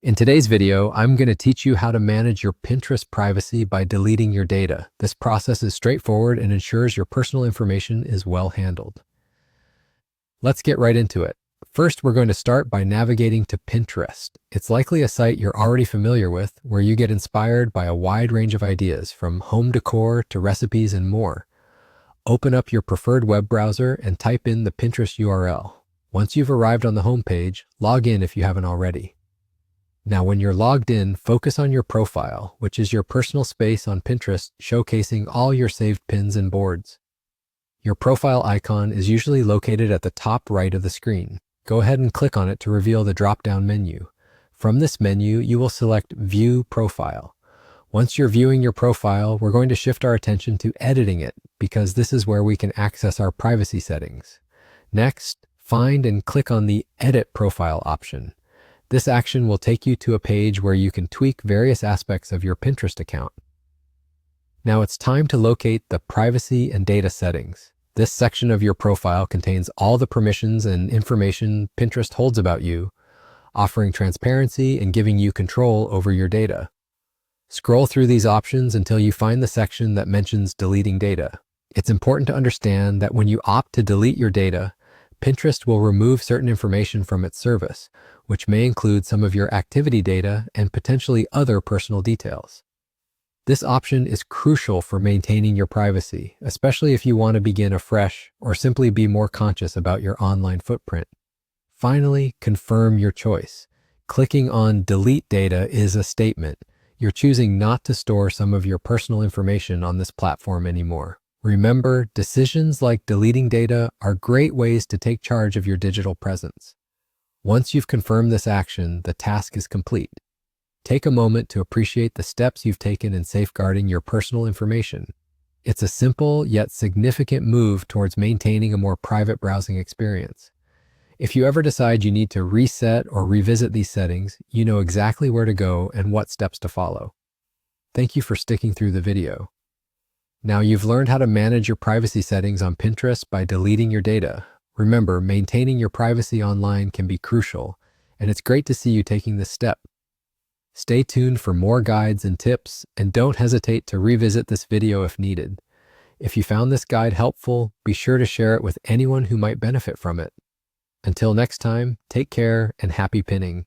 In today's video, I'm going to teach you how to manage your Pinterest privacy by deleting your data. This process is straightforward and ensures your personal information is well handled. Let's get right into it. First, we're going to start by navigating to Pinterest. It's likely a site you're already familiar with, where you get inspired by a wide range of ideas, from home decor to recipes and more. Open up your preferred web browser and type in the Pinterest URL. Once you've arrived on the homepage, log in if you haven't already. Now, when you're logged in, focus on your profile, which is your personal space on Pinterest, showcasing all your saved pins and boards. Your profile icon is usually located at the top right of the screen. Go ahead and click on it to reveal the drop-down menu. From this menu, you will select View Profile. Once you're viewing your profile, we're going to shift our attention to editing it, because this is where we can access our privacy settings. Next, find and click on the Edit Profile option. This action will take you to a page where you can tweak various aspects of your Pinterest account. Now it's time to locate the Privacy and Data settings. This section of your profile contains all the permissions and information Pinterest holds about you, offering transparency and giving you control over your data. Scroll through these options until you find the section that mentions deleting data. It's important to understand that when you opt to delete your data, Pinterest will remove certain information from its service, which may include some of your activity data and potentially other personal details. This option is crucial for maintaining your privacy, especially if you want to begin afresh or simply be more conscious about your online footprint. Finally, confirm your choice. Clicking on Delete Data is a statement. You're choosing not to store some of your personal information on this platform anymore. Remember, decisions like deleting data are great ways to take charge of your digital presence. Once you've confirmed this action, the task is complete. Take a moment to appreciate the steps you've taken in safeguarding your personal information. It's a simple yet significant move towards maintaining a more private browsing experience. If you ever decide you need to reset or revisit these settings, you know exactly where to go and what steps to follow. Thank you for sticking through the video. Now you've learned how to manage your privacy settings on Pinterest by deleting your data. Remember, maintaining your privacy online can be crucial, and it's great to see you taking this step. Stay tuned for more guides and tips, and don't hesitate to revisit this video if needed. If you found this guide helpful, be sure to share it with anyone who might benefit from it. Until next time, take care and happy pinning.